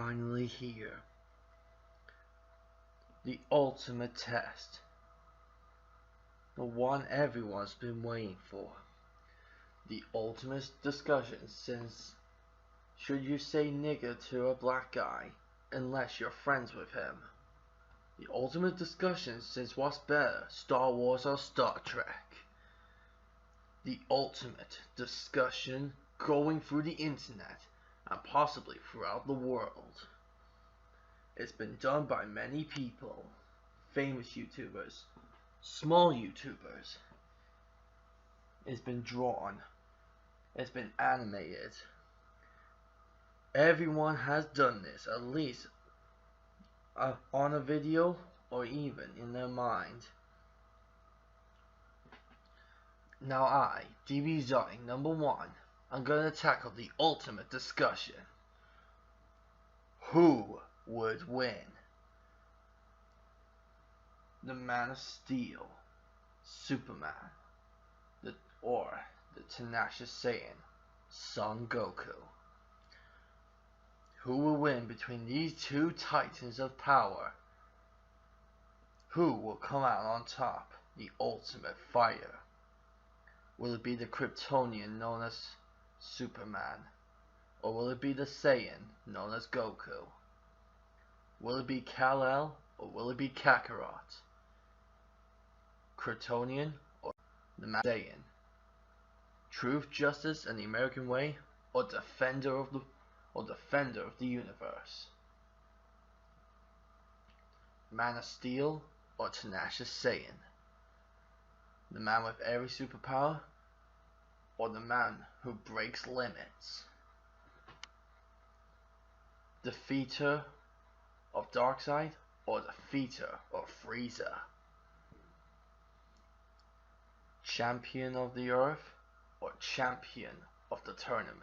finally here. The ultimate test. The one everyone's been waiting for. The ultimate discussion since should you say nigger to a black guy unless you're friends with him. The ultimate discussion since what's better, Star Wars or Star Trek. The ultimate discussion going through the internet and possibly throughout the world. It's been done by many people, famous YouTubers, small YouTubers. It's been drawn, it's been animated. Everyone has done this at least on a video or even in their mind. Now I, DBZotic #1, I'm gonna tackle the ultimate discussion. Who would win? The Man of Steel, Superman, or the tenacious Saiyan, Son Goku? Who will win between these two titans of power? Who will come out on top, the ultimate fighter? Will it be the Kryptonian known as Superman? Or will it be the Saiyan known as Goku? Will it be Kal-El or will it be Kakarot? Kryptonian or the Man Saiyan? Truth, justice, and the American way, or defender of the universe? Man of Steel or tenacious Saiyan? The man with every superpower, or the man who breaks limits? Defeater of Darkseid or defeater of Frieza? Champion of the Earth or champion of the tournament?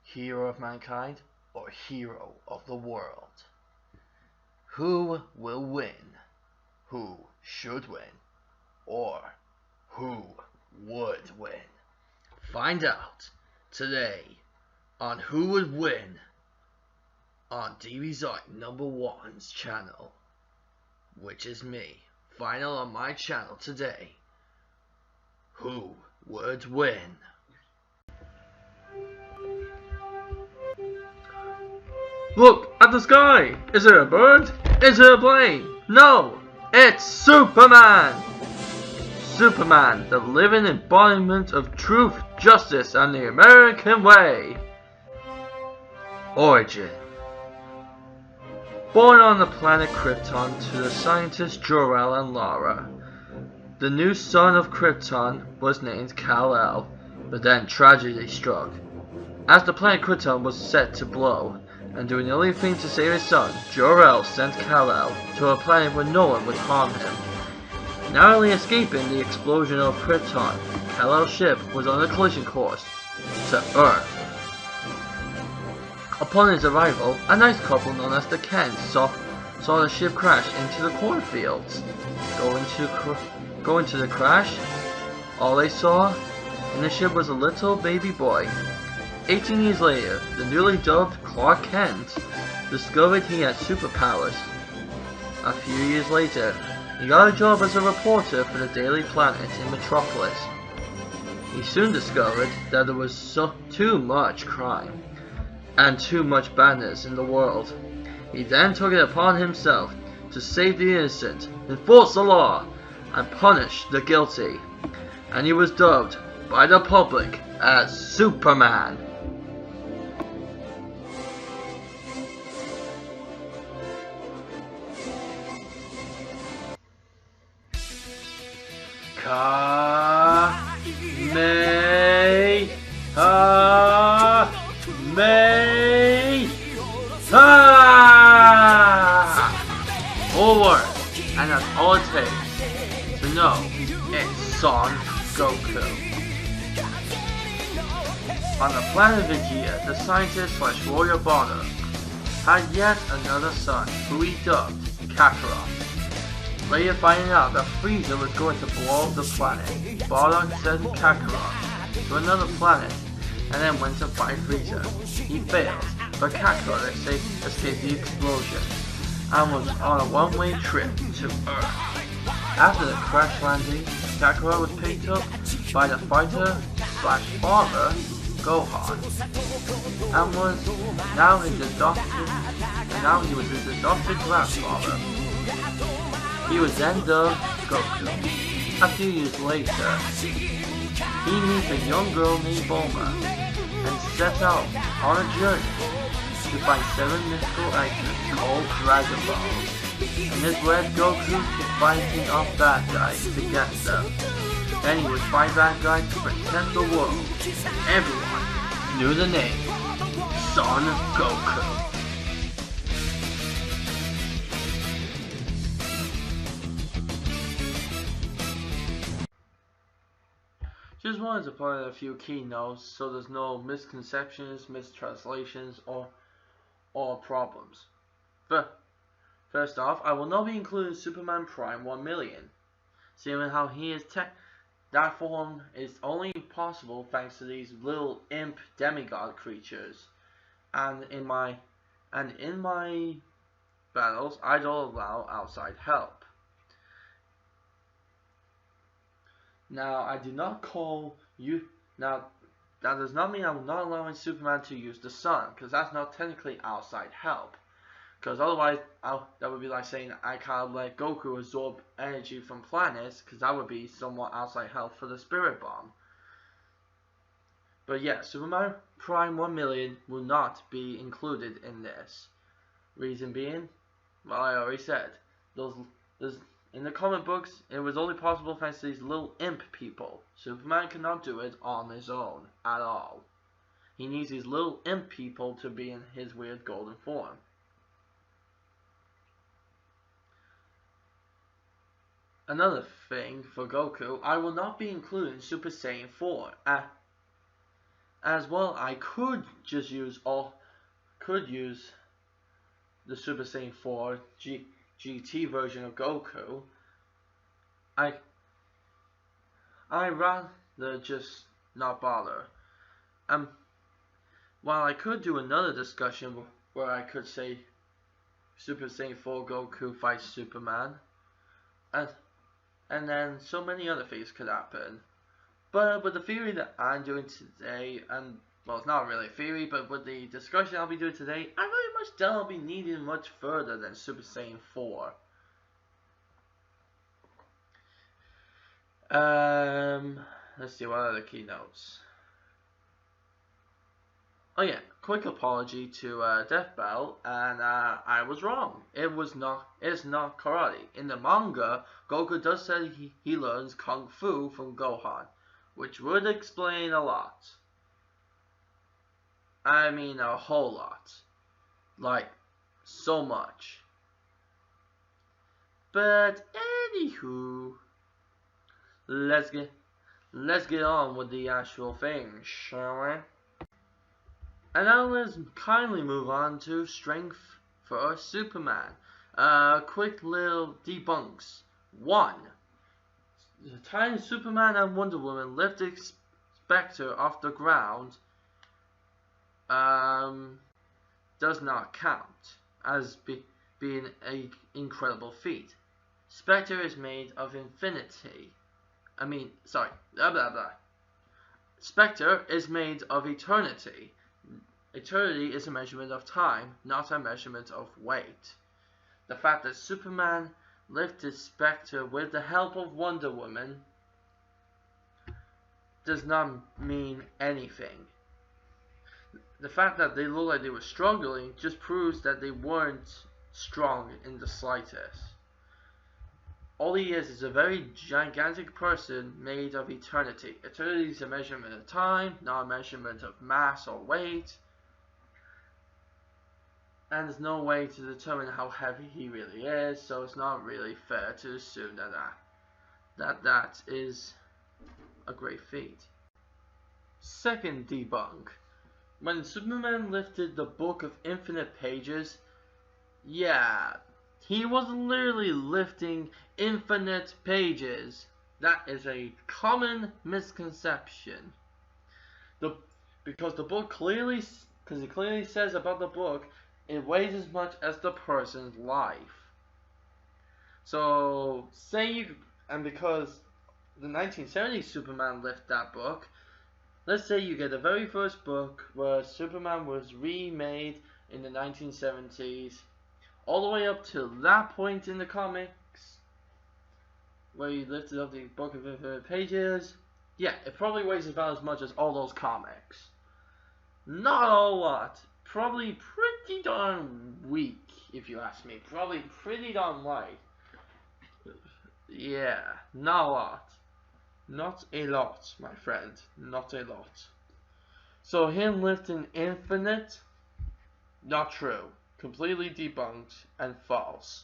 Hero of mankind or hero of the world? Who will win? Who should win? Or who would win? Find out today on Who Would Win on DBZotic #1's channel, which is me. Find out on my channel today. Who would win? Look at the sky! Is it a bird? Is it a plane? No! It's Superman! Superman, the living embodiment of truth, justice, and the American way. Origin. Born on the planet Krypton to the scientists Jor-El and Lara, the new son of Krypton was named Kal-El, but then tragedy struck. As the planet Krypton was set to blow, and doing the only thing to save his son, Jor-El sent Kal-El to a planet where no one would harm him. Narrowly escaping the explosion of Krypton, Kal-El's ship was on a collision course to Earth. Upon his arrival, a nice couple known as the Kents saw the ship crash into the cornfields. Going to the crash, all they saw in the ship was a little baby boy. 18 years later, the newly dubbed Clark Kent discovered he had superpowers. A few years later, he got a job as a reporter for the Daily Planet in Metropolis. He soon discovered that there was too much crime and too much badness in the world. He then took it upon himself to save the innocent, enforce the law, and punish the guilty. And he was dubbed by the public as Superman. Forward, and that's all it takes to know it's Son Goku. On the planet Vegeta, the scientist/warrior Bardock had yet another son who he dubbed Kakarot. Later finding out that Frieza was going to blow up the planet, Bardock sent Kakarot to another planet and then went to fight Frieza. He failed, but Kakarot escaped the explosion and was on a one-way trip to Earth. After the crash landing, Kakarot was picked up by the fighter/father, Gohan, and he was his adopted grandfather. He was then dubbed Goku. A few years later, he meets a young girl named Bulma and sets out on a journey to find 7 mystical items called Dragon Balls. And this led Goku to fighting off bad guys to get them. Then he would fight bad guys to protect the world. Everyone knew the name Son Goku. Just wanted to point out a few key notes so there's no misconceptions, mistranslations, or problems. First off, I will not be including Superman Prime 1 million, seeing how he is that form is only possible thanks to these little imp demigod creatures, and in my battles I don't allow outside help. Now, I do not call you. Now, that does not mean I'm not allowing Superman to use the sun, because that's not technically outside help. Because otherwise, that would be like saying I can't let Goku absorb energy from planets, because that would be somewhat outside help for the Spirit Bomb. But yeah, Superman Prime 1 million will not be included in this. Reason being, well, I already said, in the comic books, it was only possible thanks to these little imp people. Superman cannot do it on his own at all. He needs these little imp people to be in his weird golden form. Another thing for Goku, I will not be including Super Saiyan 4. As well, I could just use the Super Saiyan 4 GT version of Goku. I rather just not bother. While I could do another discussion where I could say Super Saiyan 4 Goku fights Superman, and then so many other things could happen. But with the theory that I'm doing today, and well, it's not really a theory, but with the discussion I'll be doing today, I really much doubt I'll be needing much further than Super Saiyan 4. Let's see, what are the keynotes? Oh yeah, quick apology to Death Battle, and I was wrong. It's not karate. In the manga, Goku does say he learns Kung Fu from Gohan, which would explain a lot. I mean a whole lot. Like, so much. But anywho, let's get on with the actual thing, shall we? And now let's kindly move on to Strength for Superman. Quick little debunks. 1. The time Superman and Wonder Woman lifted Spectre off the ground does not count as being an incredible feat. Spectre is made of infinity. Spectre is made of eternity. Eternity is a measurement of time, not a measurement of weight. The fact that Superman lifted Spectre with the help of Wonder Woman does not mean anything. The fact that they look like they were struggling just proves that they weren't strong in the slightest. All he is a very gigantic person made of eternity. Eternity is a measurement of time, not a measurement of mass or weight. And there's no way to determine how heavy he really is, so it's not really fair to assume that is a great feat. Second debunk. When Superman lifted the Book of Infinite Pages, yeah, he wasn't literally lifting infinite pages. That is a common misconception. Because the book clearly Because it clearly says about the book, it weighs as much as the person's life. So, say you, and because the 1970s Superman lifted that book, let's say you get the very first book where Superman was remade in the 1970s, all the way up to that point in the comics, where you lifted up the book of infinite pages. Yeah, it probably weighs about as much as all those comics. Not a whole lot. Probably pretty darn weak, if you ask me. Probably pretty darn light. Yeah, not a lot. Not a lot, my friend. Not a lot. So him lifting infinite, not true. Completely debunked and false.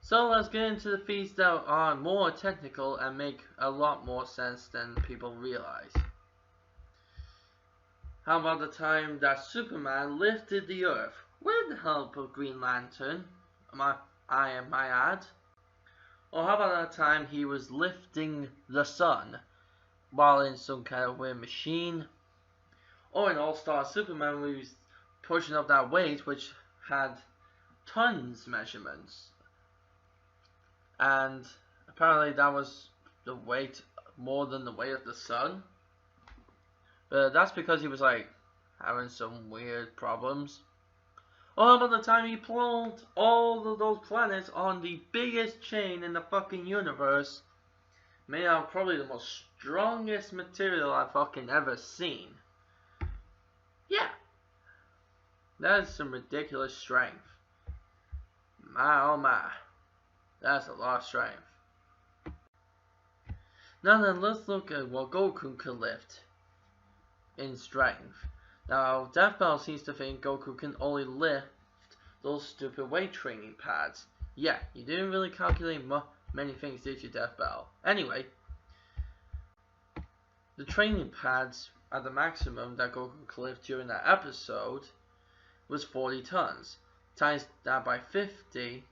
So let's get into the feats that are more technical and make a lot more sense than people realize. How about the time that Superman lifted the Earth with the help of Green Lantern, I might add? Or how about the time he was lifting the sun while in some kind of weird machine? Or in All-Star Superman where he was pushing up that weight which had tons measurements. And apparently that was the weight more than the weight of the sun. But that's because he was like having some weird problems. Or about the time he pulled all of those planets on the biggest chain in the fucking universe, made out of probably the most strongest material I've fucking ever seen. Yeah, that is some ridiculous strength. My oh my. That's a lot of strength. Now then, let's look at what Goku can lift in strength. Now, Death Battle seems to think Goku can only lift those stupid weight training pads. Yeah, you didn't really calculate many things, did you, Death Battle? Anyway, the training pads at the maximum that Goku could lift during that episode was 40 tons. Times that by 50.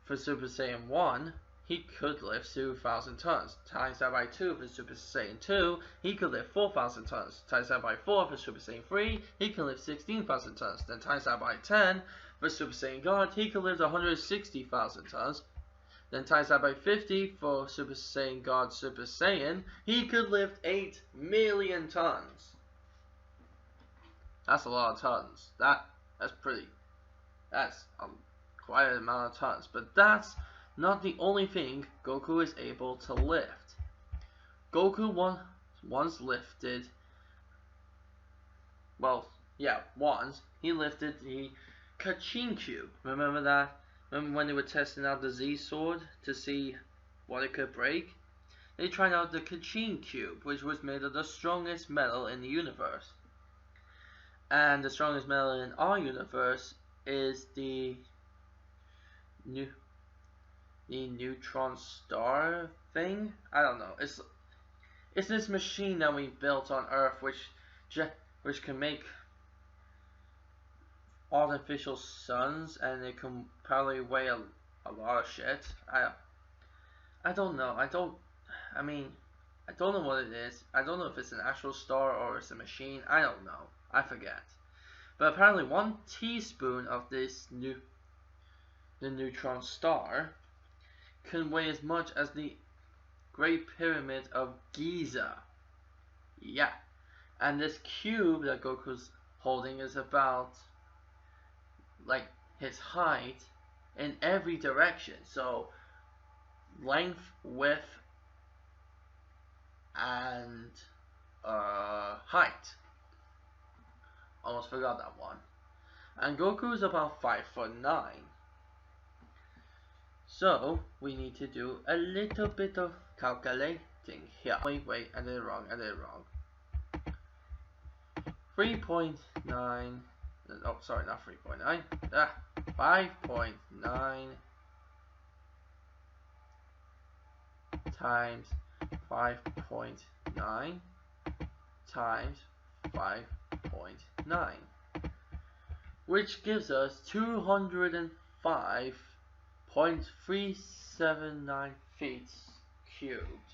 For Super Saiyan 1, he could lift 2,000 tons. Times that by 2 for Super Saiyan 2, he could lift 4,000 tons. Times that by 4 for Super Saiyan 3, he can lift 16,000 tons. Then times that by 10 for Super Saiyan God, he could lift 160,000 tons. Then times that by 50 for Super Saiyan God Super Saiyan, he could lift 8 million tons. That's a lot of tons. That's quite an amount of tons, but that's not the only thing Goku is able to lift. Goku once lifted, once he lifted the Kachin Cube. Remember that? Remember when they were testing out the Z Sword to see what it could break? They tried out the Kachin Cube, which was made of the strongest metal in the universe. And the strongest metal in our universe is the neutron star thing. I don't know. It's this machine that we built on Earth, which can make artificial suns, and it can probably weigh a lot of shit. I don't know. I don't know what it is. I don't know if it's an actual star or it's a machine. I don't know. I forget. But apparently 1 teaspoon of this the neutron star can weigh as much as the Great Pyramid of Giza. Yeah. And this cube that Goku's holding is about like his height in every direction. So length, width, and height. Almost forgot that one. And Goku is about 5'9". So we need to do a little bit of calculating here. Wait, I did it wrong. 3.9. Oh, sorry, not 3.9. 5.9 times 5.9 times 5.9, which gives us 205.379 feet cubed.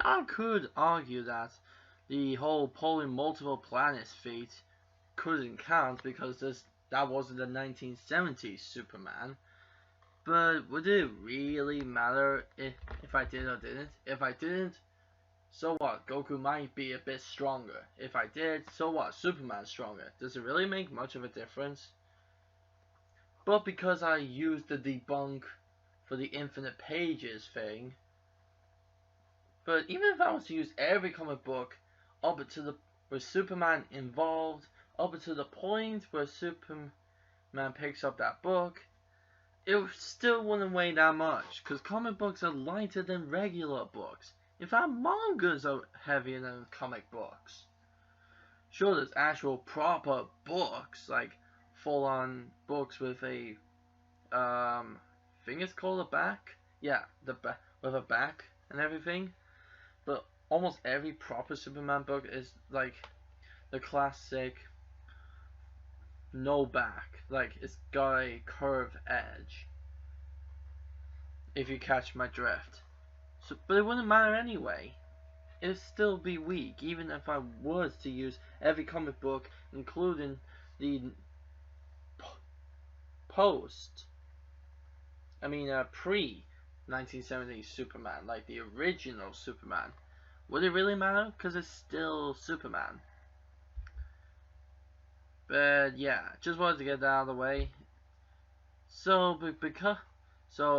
Now I could argue that the whole pulling multiple planets feat couldn't count because that wasn't the 1970s Superman. But would it really matter if I did or didn't? If I didn't, so what? Goku might be a bit stronger. If I did, so what? Superman's stronger. Does it really make much of a difference? But because I used the debunk for the infinite pages thing, but even if I was to use every comic book up to the with Superman involved, up to the point where Superman picks up that book, it still wouldn't weigh that much, because comic books are lighter than regular books. In fact, mangas are heavier than comic books. Sure, there's actual proper books, like full-on books with a, I think it's called a back? Yeah, with a back and everything. But almost every proper Superman book is like the classic no back. Like, it's got a curved edge, if you catch my drift. So, but it wouldn't matter anyway. It'd still be weak, even if I was to use every comic book, including the pre-1970s Superman, like the original Superman. Would it really matter? Because it's still Superman. But yeah, just wanted to get that out of the way. So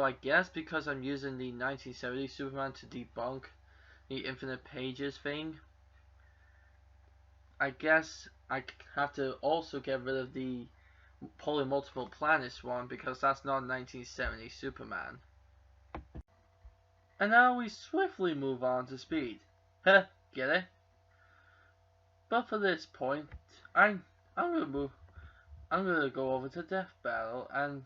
I guess because I'm using the 1970s Superman to debunk the infinite pages thing, I guess I have to also get rid of the pulling multiple planets one, because that's not 1970s Superman. And now we swiftly move on to speed. Heh, get it? But for this point, I'm gonna go over to Death Battle and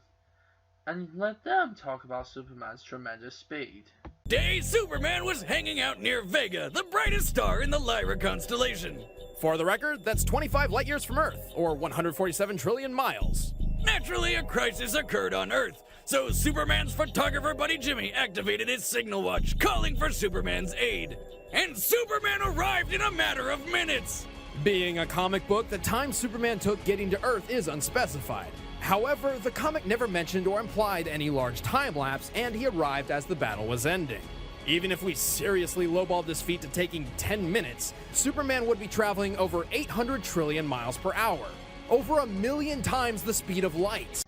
let them talk about Superman's tremendous speed. Day Superman was hanging out near Vega, the brightest star in the Lyra constellation. For the record, that's 25 light years from Earth, or 147 trillion miles. Naturally, a crisis occurred on Earth, so Superman's photographer buddy Jimmy activated his signal watch, calling for Superman's aid. And Superman arrived in a matter of minutes! Being a comic book, the time Superman took getting to Earth is unspecified. However, the comic never mentioned or implied any large time lapse, and he arrived as the battle was ending. Even if we seriously lowballed this feat to taking 10 minutes, Superman would be traveling over 800 trillion miles per hour, over 1,000,000 times the speed of light.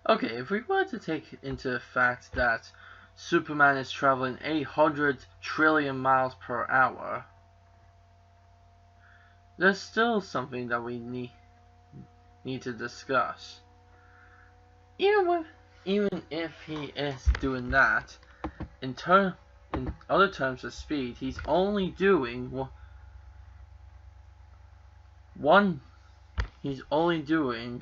Okay, if we were to take into the fact that Superman is traveling 800 trillion miles per hour, there's still something that we need to discuss. Even if he is doing that, in other terms of speed, he's only doing he's only doing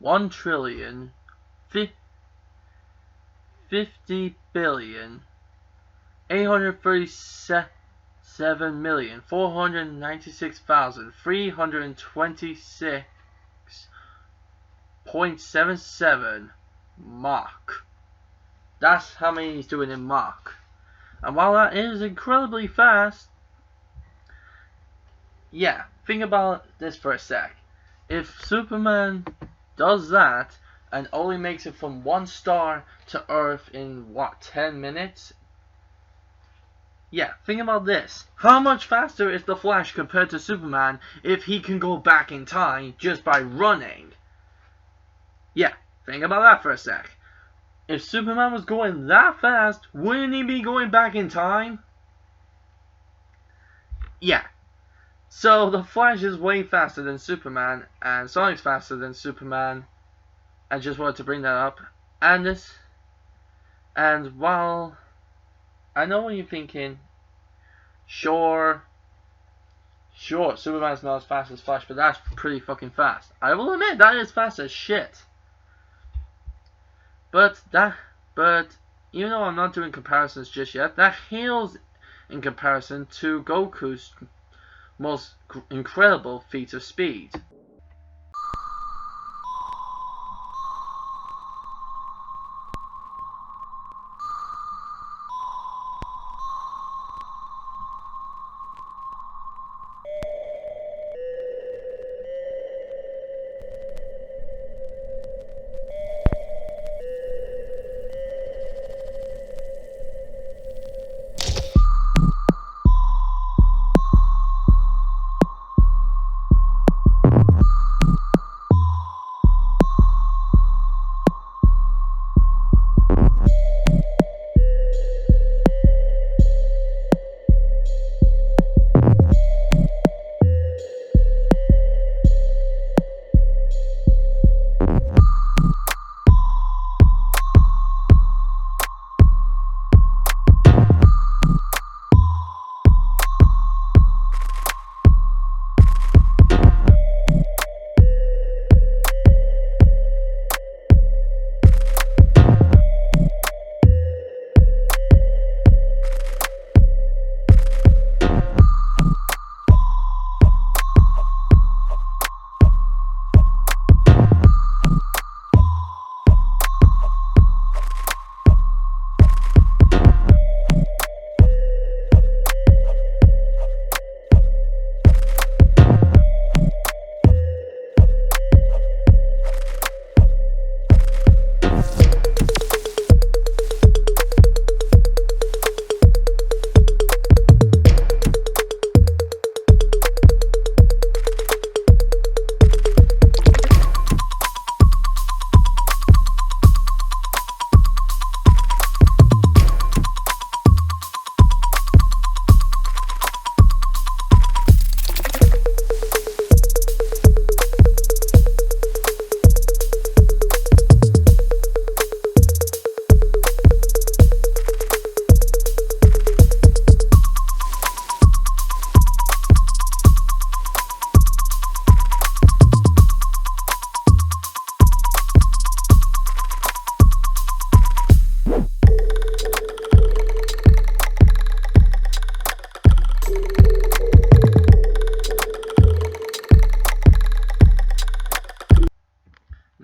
1,837,496,326.77 Mach. That's how many he's doing in Mach. And while that is incredibly fast, yeah, think about this for a sec. If Superman does that and only makes it from one star to Earth in, what, 10 minutes? Yeah, think about this. How much faster is the Flash compared to Superman if he can go back in time just by running? Yeah, think about that for a sec. If Superman was going that fast, wouldn't he be going back in time? Yeah. So the Flash is way faster than Superman, and Sonic's faster than Superman. I just wanted to bring that up. And while I know what you're thinking, sure, Superman's not as fast as Flash, but that's pretty fucking fast. I will admit that is fast as shit. But even though I'm not doing comparisons just yet, that hails in comparison to Goku's most incredible feat of speed.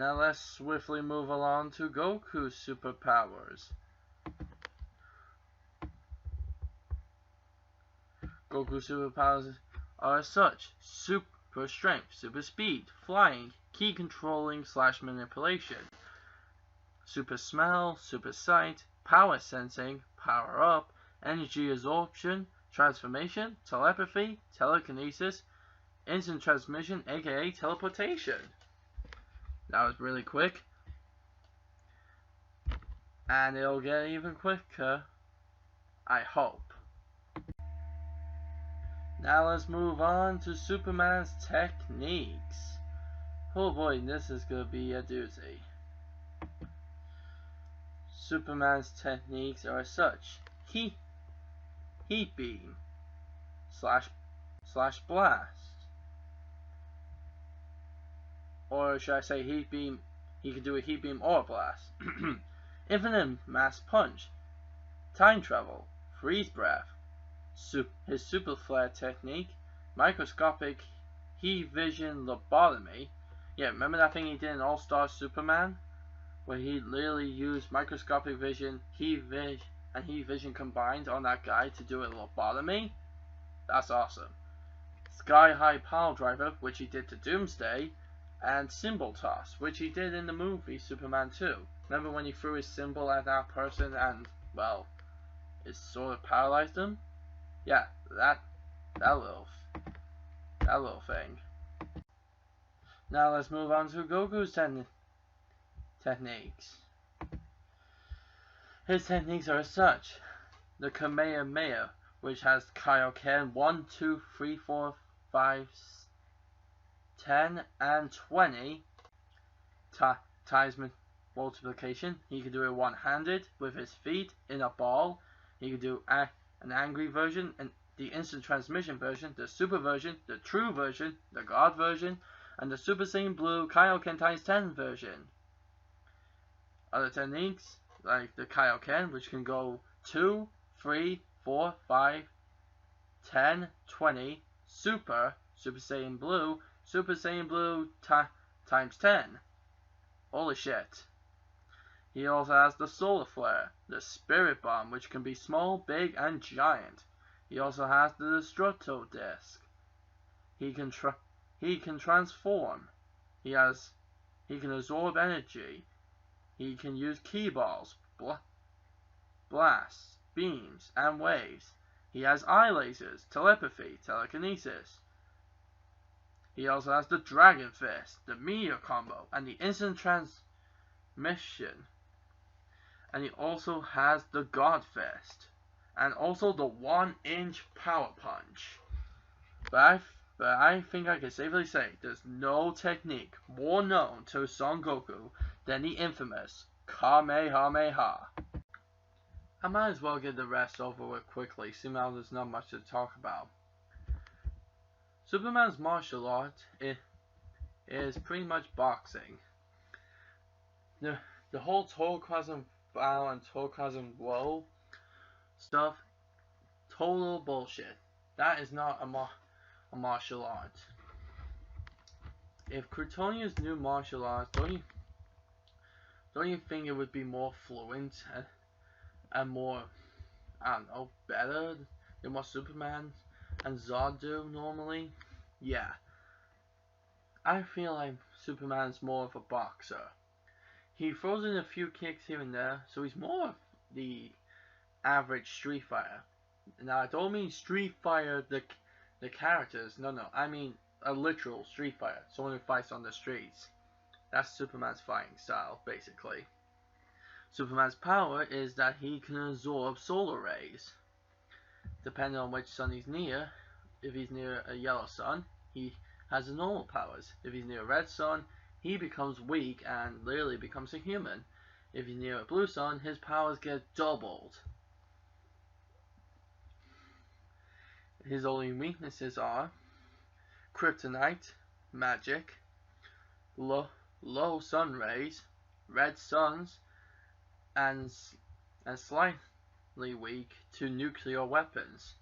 Now let's swiftly move along to Goku's superpowers. Goku's superpowers are as such: super strength, super speed, flying, ki controlling / manipulation, super smell, super sight, power sensing, power up, energy absorption, transformation, telepathy, telekinesis, instant transmission, aka teleportation. That was really quick. And it'll get even quicker, I hope. Now let's move on to Superman's techniques. Oh boy, this is gonna be a doozy. Superman's techniques are as such: heat beam slash blast, or should I say heat beam? He can do a heat beam or a blast. Infinite mass punch, time travel, freeze breath, his super flare technique, microscopic heat vision lobotomy. Yeah, remember that thing he did in All-Star Superman, where he literally used microscopic vision, heat vision combined on that guy to do a lobotomy? That's awesome. Sky High Pile Driver, which he did to Doomsday, and Symbol Toss, which he did in the movie Superman 2. Remember when he threw his symbol at that person and, well, it sort of paralyzed him? Yeah, that little thing. Now let's move on to Goku's techniques. His techniques are as such: the Kamehameha, which has Kaioken 1, 2, 3, 4, 5, 10, and 20 times multiplication. He can do it one-handed with his feet in a ball. He can do an angry version, and the instant transmission version, the super version, the true version, the god version, and the Super Saiyan Blue Kaioken times 10 version. Other techniques, like the Kaioken, which can go 2, 3, 4, 5, 10, 20, Super Saiyan Blue times 10. Holy shit. He also has the Solar Flare, the Spirit Bomb, which can be small, big, and giant. He also has the Destructo Disc. He can transform. He can absorb energy. He can use ki balls, blasts, beams, and waves. He has eye lasers, telepathy, telekinesis. He also has the Dragon Fist, the Meteor Combo, and the instant transmission. And he also has the God Fist, and also the 1-inch Power Punch. But I think I can safely say there's no technique more known to Son Goku than the infamous Kamehameha. I might as well get the rest over with quickly, seeing how there's not much to talk about. Superman's martial art is pretty much boxing. The whole Tolkasm Bow and Tolkasm Blow stuff, total bullshit. That is not a martial art. If Kryptonia's new martial arts, don't you think it would be more fluent and more, I don't know, better than what Superman and Zod do normally? Yeah. I feel like Superman's more of a boxer. He throws in a few kicks here and there, so he's more of the average Street Fighter. Now, I don't mean Street Fighter the characters, no, I mean a literal Street Fighter, someone who fights on the streets. That's Superman's fighting style, basically. Superman's power is that he can absorb solar rays. Depending on which sun he's near, if he's near a yellow sun, he has the normal powers. If he's near a red sun, he becomes weak and literally becomes a human. If he's near a blue sun, his powers get doubled. His only weaknesses are kryptonite, magic, low sun rays, red suns, and slightly weak to nuclear weapons.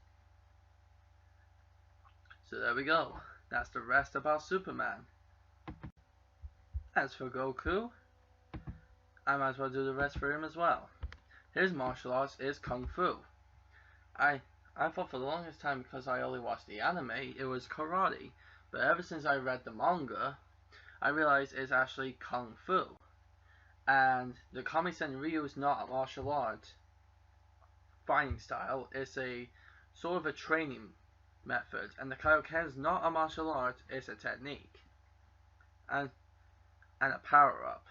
So there we go. That's the rest about Superman. As for Goku, I might as well do the rest for him as well. His martial arts is Kung Fu. I I thought for the longest time, because I only watched the anime, it was karate. But ever since I read the manga, I realized it's actually Kung Fu. And the Kami-sen Ryu is not a martial art fighting style, it's a sort of a training method. And the Kaioken is not a martial art, it's a technique. And a power-up.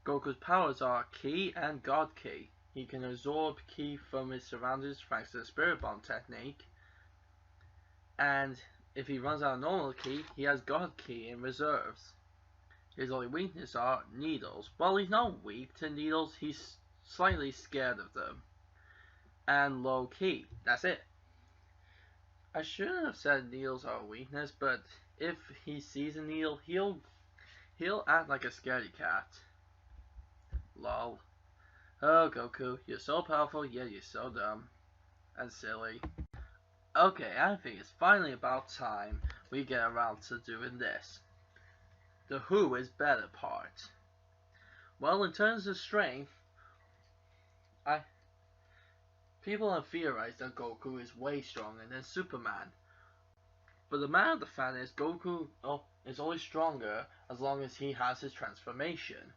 Goku's powers are Ki and God Ki. He can absorb Ki from his surroundings thanks to the Spirit Bomb technique. And if he runs out of normal Ki, he has God Ki in reserves. His only weakness are needles. Well, he's not weak to needles, he's slightly scared of them. And low Ki. That's it. I shouldn't have said needles are a weakness, but if he sees a needle, he'll act like a scaredy cat. Lol. Oh, Goku, you're so powerful, yet you're so dumb. And silly. Okay, I think it's finally about time we get around to doing this. The who is better part. Well, in terms of strength, people have theorized that Goku is way stronger than Superman. But the matter of the fact is, Goku is only stronger as long as he has his transformation.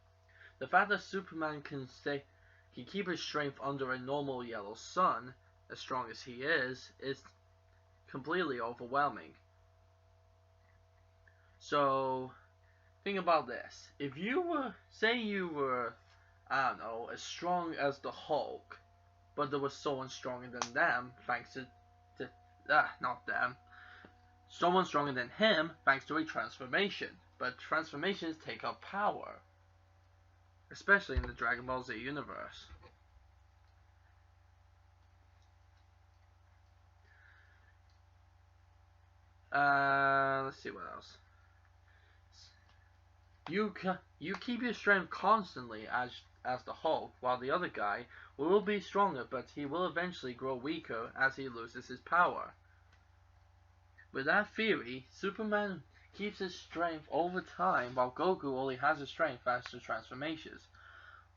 The fact that Superman can keep his strength under a normal yellow sun, as strong as he is completely overwhelming. So, think about this. If you were, say you were, I don't know, as strong as the Hulk, but there was someone stronger than them, thanks to not them, someone stronger than him, thanks to a transformation. But transformations take up power. Especially in the Dragon Ball Z universe. Let's see what else. You keep your strength constantly as the Hulk, while the other guy will be stronger, but he will eventually grow weaker as he loses his power. With that theory, Superman keeps his strength over time, while Goku only has his strength thanks to transformations.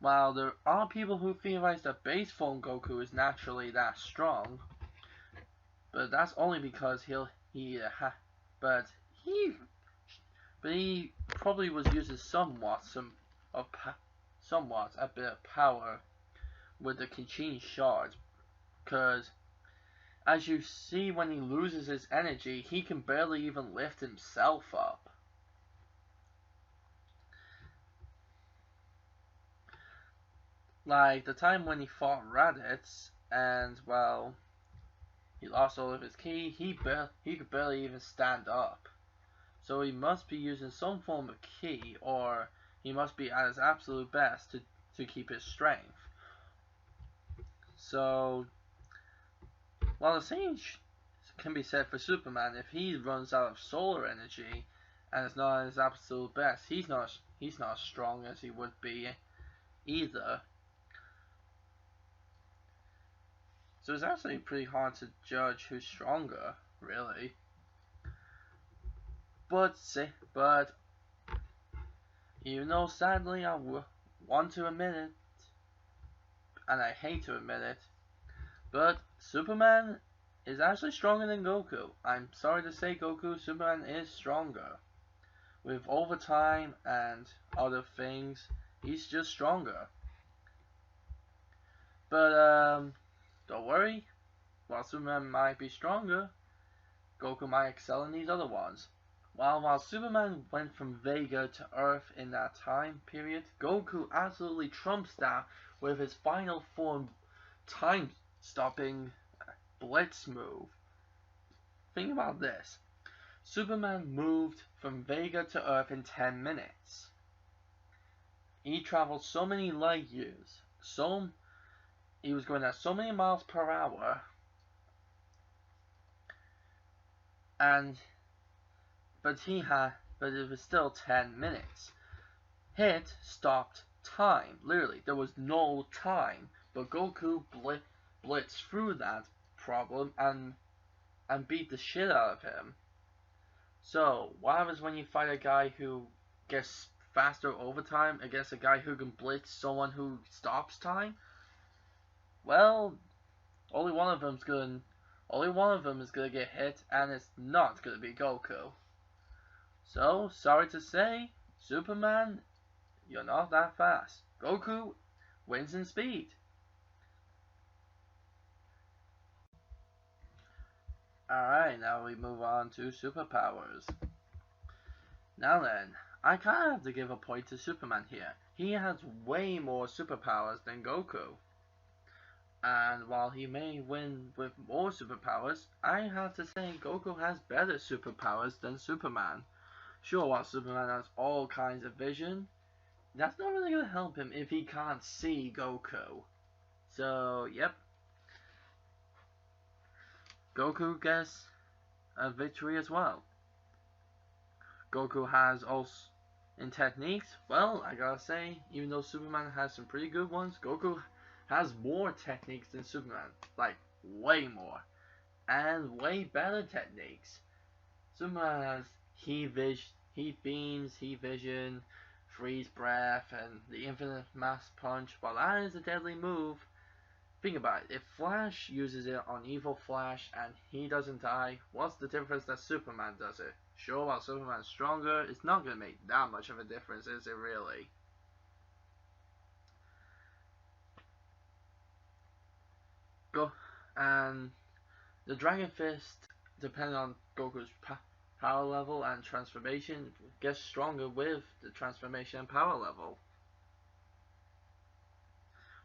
While there are people who theorize that base form Goku is naturally that strong, but that's only because he probably was using somewhat a bit of power with the Kinchin shards, because as you see, when he loses his energy, he can barely even lift himself up. Like the time when he fought Raditz, and well, he lost all of his ki, he could barely even stand up. So he must be using some form of ki, or he must be at his absolute best to keep his strength. So, while the same can be said for Superman, if he runs out of solar energy and is not at his absolute best, he's not as strong as he would be either. So it's actually pretty hard to judge who's stronger, really. But even though sadly I want to admit it, and I hate to admit it, but Superman is actually stronger than Goku. I'm sorry to say, Superman is stronger. With overtime and other things, he's just stronger. But don't worry, while Superman might be stronger, Goku might excel in these other ones. While Superman went from Vega to Earth in that time period, Goku absolutely trumps that with his final form time-stopping blitz move. Think about this. Superman moved from Vega to Earth in 10 minutes. He traveled so many light years. He was going at so many miles per hour. But it was still 10 minutes. Hit stopped time. Literally, there was no time. But Goku blitzed through that problem and beat the shit out of him. So, what happens when you fight a guy who gets faster overtime against a guy who can blitz someone who stops time, well, only one of them is gonna get hit, and it's not gonna be Goku. So, sorry to say, Superman, you're not that fast. Goku wins in speed. Alright, now we move on to superpowers. Now then, I kinda have to give a point to Superman here. He has way more superpowers than Goku. And while he may win with more superpowers, I have to say Goku has better superpowers than Superman. Sure, while Superman has all kinds of vision, that's not really gonna help him if he can't see Goku. So, yep. Goku gets a victory as well. Goku has also, in techniques, well, I gotta say, even though Superman has some pretty good ones, Goku has more techniques than Superman. Like, way more. And way better techniques. Superman has heat beams, heat vision, freeze breath, and the infinite mass punch. While that is a deadly move, think about it. If Flash uses it on Evil Flash and he doesn't die, what's the difference that Superman does it? Sure, while Superman's stronger, it's not going to make that much of a difference, is it really? And the Dragon Fist, depending on Goku's power level and transformation, gets stronger with the transformation and power level.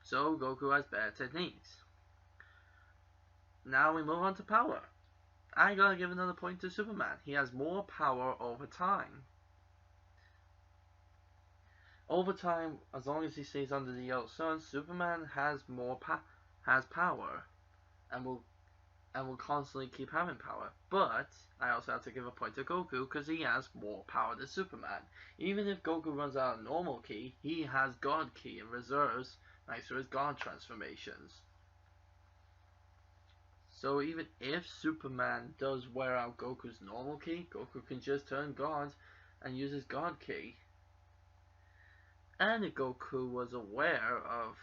So Goku has better techniques. Now we move on to power. I gotta give another point to Superman. He has more power over time. Over time, as long as he stays under the yellow sun, Superman has power, and will constantly keep having power. But I also have to give a point to Goku because he has more power than Superman. Even if Goku runs out of normal ki, he has God ki in reserves thanks to his God transformations. So even if Superman does wear out Goku's normal ki, Goku can just turn God and use his God ki. And if Goku was aware of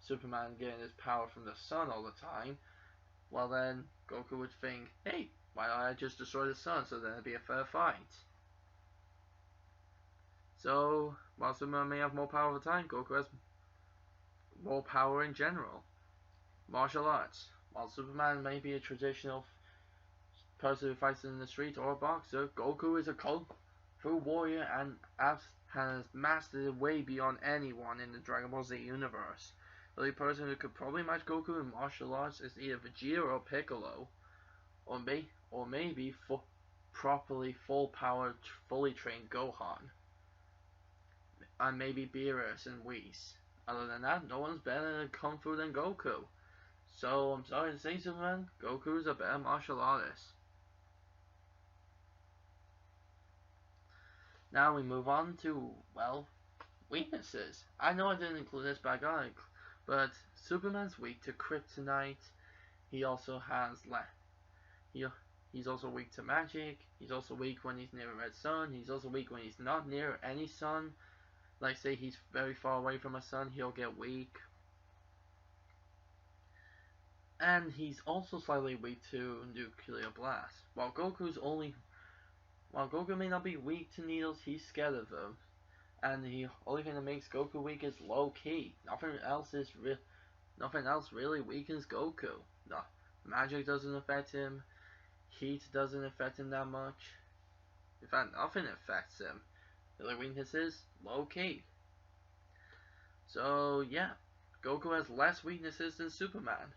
Superman getting his power from the sun all the time, well then Goku would think, hey, why don't I just destroy the sun so then it'd be a fair fight? So, while Superman may have more power over time, Goku has more power in general. Martial arts. While Superman may be a traditional person who fights in the street or a boxer, Goku is a kung fu warrior and has mastered it way beyond anyone in the Dragon Ball Z universe. The only person who could probably match Goku in martial arts is either Vegeta or Piccolo, or maybe properly full-powered, fully trained Gohan, and maybe Beerus and Whis. Other than that, no one's better at Kung Fu than Goku. So, I'm sorry to say, Superman, Goku's a better martial artist. Now we move on to, well, weaknesses. I know I didn't include this, but Superman's weak to kryptonite. He also has he's also weak to magic. He's also weak when he's near a red sun. He's also weak when he's not near any sun. Like say he's very far away from a sun, he'll get weak. And he's also slightly weak to nuclear blast. While Goku may not be weak to needles, he's scared of them. And the only thing that makes Goku weak is low ki. Nothing else really weakens Goku. No, magic doesn't affect him. Heat doesn't affect him that much. In fact, nothing affects him. The only weakness is low ki. So yeah, Goku has less weaknesses than Superman.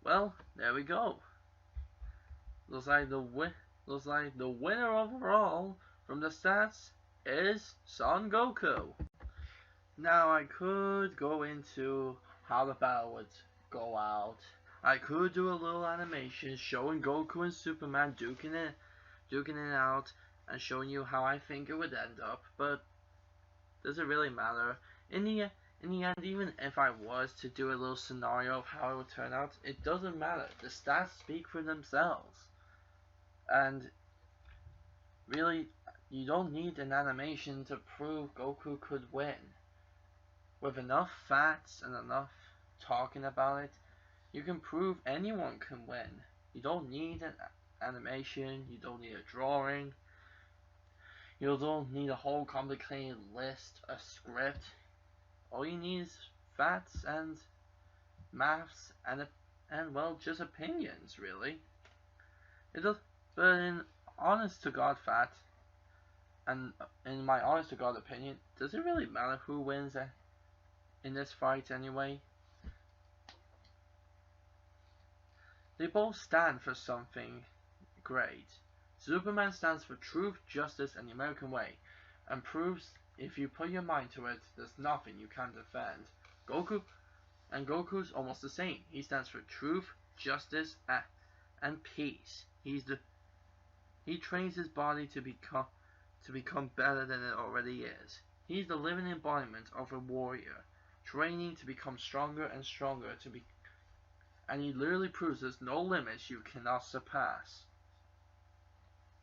Well, there we go. Looks like the winner overall from the stats is Son Goku. Now I could go into how the battle would go out. I could do a little animation showing Goku and Superman duking it out and showing you how I think it would end up, but does it really matter? In the end, even if I was to do a little scenario of how it would turn out, it doesn't matter. The stats speak for themselves. And really, you don't need an animation to prove Goku could win. With enough facts and enough talking about it, you can prove anyone can win. You don't need an animation, you don't need a drawing, you don't need a whole complicated list, a script. All you need is facts and maths and well, just opinions, really. It does, but in honest to God fact, and in my honest to God opinion, does it really matter who wins in this fight anyway? They both stand for something great. Superman stands for truth, justice, and the American way, and proves if you put your mind to it, there's nothing you can't defend. Goku's almost the same. He stands for truth, justice, and peace. He trains his body to become better than it already is. He's the living embodiment of a warrior, training to become stronger and stronger and he literally proves there's no limits you cannot surpass.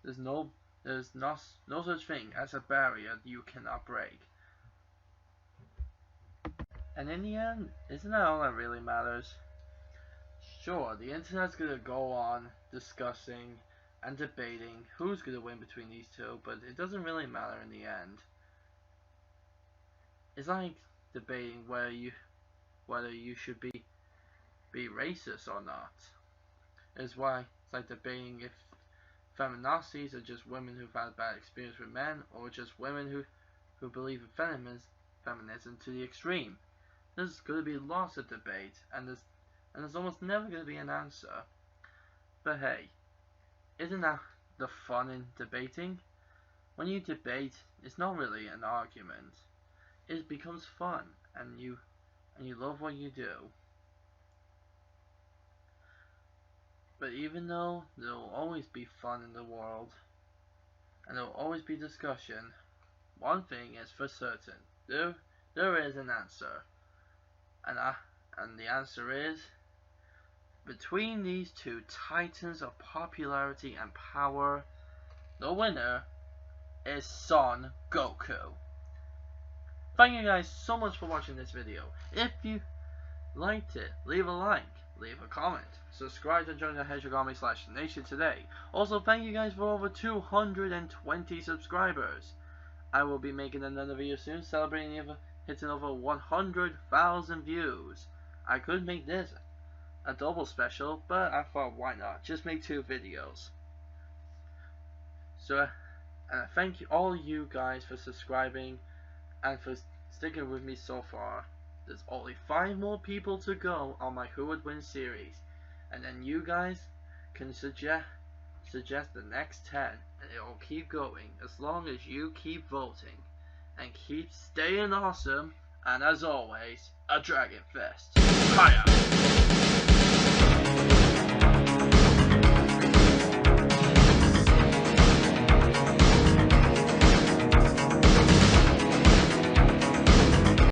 There's no such thing as a barrier you cannot break. And in the end, isn't that all that really matters? Sure, the internet's gonna go on discussing and debating who's gonna win between these two, but it doesn't really matter in the end. It's like debating whether you should be racist or not. It's like debating if feminazis are just women who've had bad experience with men, or just women who believe in feminism to the extreme. There's gonna be lots of debate, and there's almost never gonna be an answer. But hey, isn't that the fun in debating? When you debate, it's not really an argument. It becomes fun, and you love what you do. But even though there will always be fun in the world, and there will always be discussion, one thing is for certain: there is an answer, and the answer is, between these two titans of popularity and power, the winner is Son Goku. Thank you guys so much for watching this video. If you liked it, leave a like, leave a comment, subscribe to join the Hedgehog Army /Nation today. Also, thank you guys for over 220 subscribers. I will be making another video soon celebrating hitting over 100,000 views. I could make this a double special, but I thought, why not? Just make 2 videos. So, and thank you all you guys for subscribing and for sticking with me so far. There's only 5 more people to go on my Who Would Win series, and then you guys can suggest the next 10, and it will keep going as long as you keep voting and keep staying awesome. And as always, a Dragon Fist. Hiya!